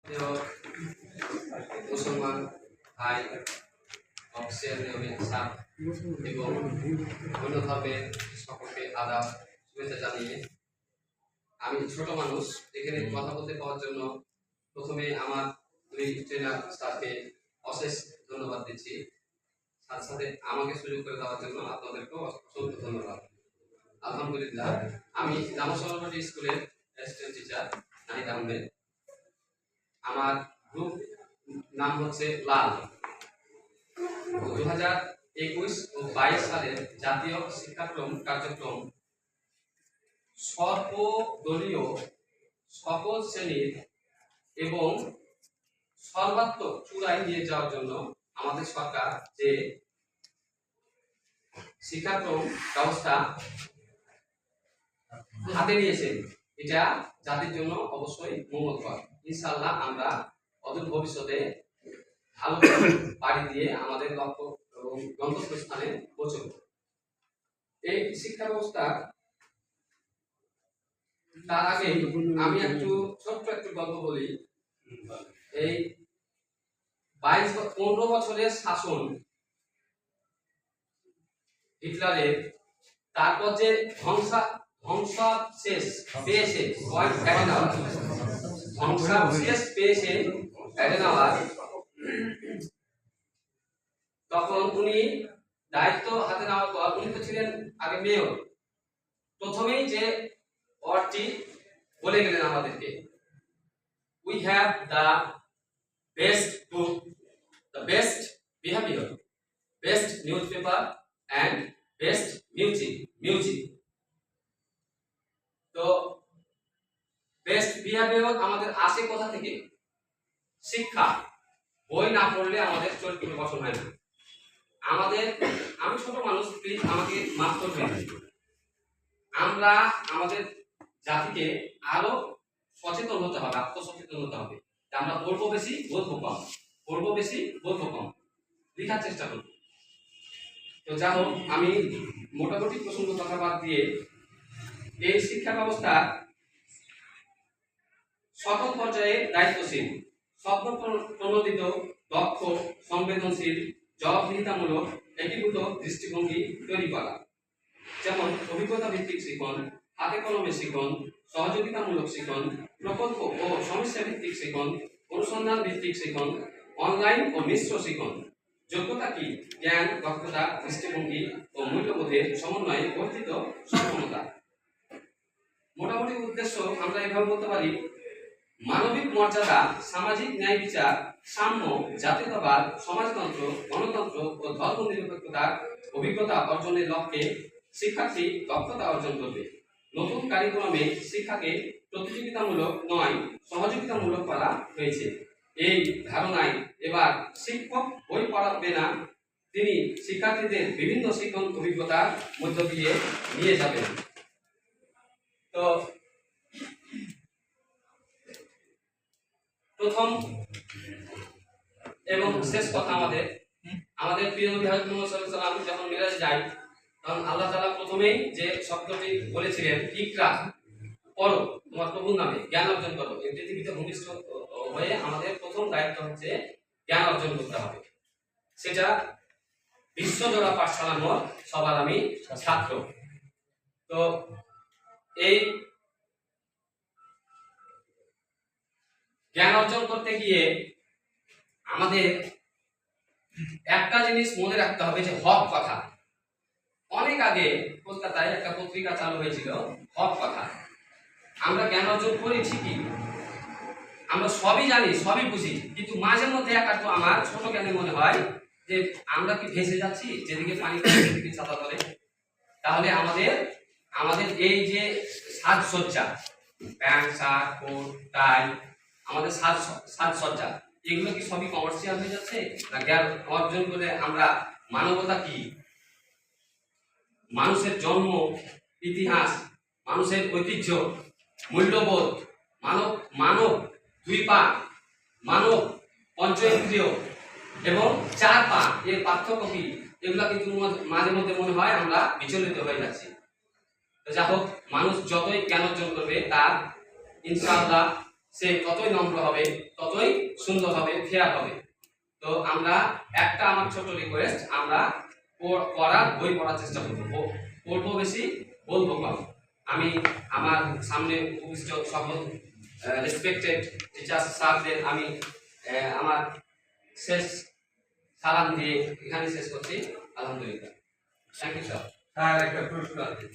প্রিয় মুসলমান ভাই অফিসের নিয়মিত সাথ এবং অন্য ধর্মের সকলকে আদাব শুভেচ্ছা জানিয়ে আমি ছোট মানুষ এখানে কথা বলতে পাওয়ার জন্য প্রথমে আমার দুই ট্রেনার স্টাফকে অশেষ ধন্যবাদ দিচ্ছি। সাথে সাথে আমাকে সুযোগ করে দেওয়ার জন্য আপনাদেরকেও অসংখ্য ধন্যবাদ। আলহামদুলিল্লাহ, আমি রামসরবতী স্কুলের অ্যাসিস্ট্যান্ট টিচার নাহিদ আহমেদ। আমার গ্রুপ নাম হচ্ছে লাল। 2021 ও 22 সালের জাতীয় শিক্ষাক্রম কার্যক্রম সর্বদলীয় সকল শ্রেণীর এবং সর্বাত্মক চূড়ায় নিয়ে যাওয়ার জন্য আমাদের সরকার যে শিক্ষাক্রম ব্যবস্থা হাতে নিয়েছেন, এটা জাতির জন্য অবশ্যই মঙ্গলকর। ইনশাআল্লাহ আমরা অদূর ভবিষ্যতে ভালো পাড়ি দিয়ে আমাদের লক্ষ্য এবং গন্তব্যস্থানে পৌঁছব। এই শিক্ষা ব্যবস্থা তার আগে আমি ছোট্ট একটু গল্প বলি। এই 15 বছরের শাসন হিটলারের, তারপর যে ধ্বংসাবশেষ পেয়েছে অ্যাডেনাওয়ার, তখন উনি দায়িত্ব হাতে নেওয়ার পর উনি তো ছিলেন আগে মেয়র। প্রথমেই যে ওয়ার্ডটি বলে গেলেন আমাদেরকে, we have the best book, the best behaviour, best news paper and best music. তো বেস্ট বিহেভিয়ার আমাদের আসে কোথা থেকে? শিক্ষা। বই না পড়লে আমাদের চরিত্র গঠন হয় না। আমি ছোট মানুষ, প্লিজ আমাকে মাফ করবেন। আমরা আমাদের জাতিকে আরো সচেতন হতে হবে, আত্মসচেতন হতে হবে। আমরা পড়বো বেশি, বলবো কম, পড়বো বেশি, বলবো কম, লেখার চেষ্টা করব। তো যা হোক, আমি মোটামুটি প্রসঙ্গ কথা বাদ দিয়ে এই শিক্ষা ব্যবস্থা সকল পর্যায়ে দায়িত্বশীল, স্বপ্নপ্রণোদিত, দক্ষ, সংবেদনশীল, জবাবদিহিতামূলক, একীভূত দৃষ্টিভঙ্গি তৈরি করা। যেমন অভিজ্ঞতা ভিত্তিক শিখন, হাতে কলমে শিখন, সহযোগিতামূলক শিখন, প্রকল্প ও সমস্যা ভিত্তিক শিখন, অনুসন্ধান ভিত্তিক শিখন, অনলাইন ও মিশ্র শিখন। যোগ্যতা কি? জ্ঞান, দক্ষতা, দৃষ্টিভঙ্গি ও মূল্যবোধের সমন্বয়ে বর্ধিত সক্ষমতা। মোটামুটি উদ্দেশ্য আমরা এভাবে বলতে পারি: মানবিক মর্যাদা, সামাজিক ন্যায় বিচার, সাম্য, জাতীয়তাবাদ, সমাজতন্ত্র, গণতন্ত্র ও ধর্ম নিরপেক্ষতার অভিজ্ঞতা অর্জনের লক্ষ্যে শিক্ষার্থী দক্ষতা অর্জন করবে। নতুন কারিকুলামে শিক্ষাকে প্রতিযোগিতামূলক নয়, সহযোগিতামূলক করা হয়েছে। এই ধারণায় এবার শিক্ষক বই পড়াবে না, তিনি শিক্ষার্থীদের বিভিন্ন শিক্ষণ অভিজ্ঞতার মধ্য দিয়ে নিয়ে যাবেন। তো প্রথম এবং শেষ কথা, আমাদের প্রিয় নবী হযরত মুহাম্মদ সাল্লাল্লাহু আলাইহি ওয়াসাল্লাম যখন মিরাজ যায়, তখন আল্লাহ তাআলা প্রথমেই যে শব্দটি বলেছিলেন, ইকরা, পড়ো, তোমার প্রভুর নামে জ্ঞান অর্জন করো। এই পৃথিবীতে ভূমিষ্ঠ হয়ে আমাদের প্রথম দায়িত্ব হচ্ছে জ্ঞান অর্জন করতে হবে। সেটা বিশ্বজোড়া পাঠশালা মোর সবার আমি ছাত্র। তো এই জ্ঞান অর্জন করতে গিয়ে আমাদের একটা জিনিস মনে রাখতে হবে, যে হক কথা। অনেক আগে কলকাতায় একটা পত্রিকা চালু হয়েছিল, হক কথা। আমরা জ্ঞান অর্জন করি ঠিকই, আমরা সবই জানি, সবই বুঝি, কিন্তু মাঝে মধ্যে একান্ত আমার ছোট জ্ঞানে মনে হয় যে আমরা কি ভেসে যাচ্ছি, যেদিকে পানি সেদিকে ছাতা ধরে। তাহলে আমাদের এই যে সাজসজ্জা, প্যান্ট, শার্ট, কোট, টাই, আমাদের সাজসজ্জা, এগুলো কি সবই কমার্শিয়াল হয়ে যাচ্ছে? না জ্ঞান অর্জন করে আমরা মানবতা কি, মানুষের জন্ম, ইতিহাস, মানুষের ঐতিহ্য, মূল্যবোধ, মানব দুই পা, মানব পঞ্চেন্দ্রিয় এবং 4 পা, এর পার্থক্য কি, এগুলা কিন্তু মাঝে মধ্যে মনে হয় আমরা বিচলিত হয়ে যাচ্ছি। তো যাই হোক, মানুষ যতই জ্ঞান অর্জন করবে, তার ইনশাআল্লাহ সে ততই নম্র হবে, ততই সুন্দর হবে, ফেয়ার হবে। তো আমরা একটা আমার ছোট রিকোয়েস্ট, আমরা পড়ার বই পড়ার চেষ্টা করবো, পড়বো বেশি, বলবো কম। আমি আমার সামনে উপবিষ্ট সকল রেসপেক্টেড টিচার্স স্যারদের আমি আমার শেষ সালাম দিয়ে এখানে শেষ করছি। আলহামদুলিল্লাহ। Thank you sir. স্যার একটা প্রশ্ন আছে।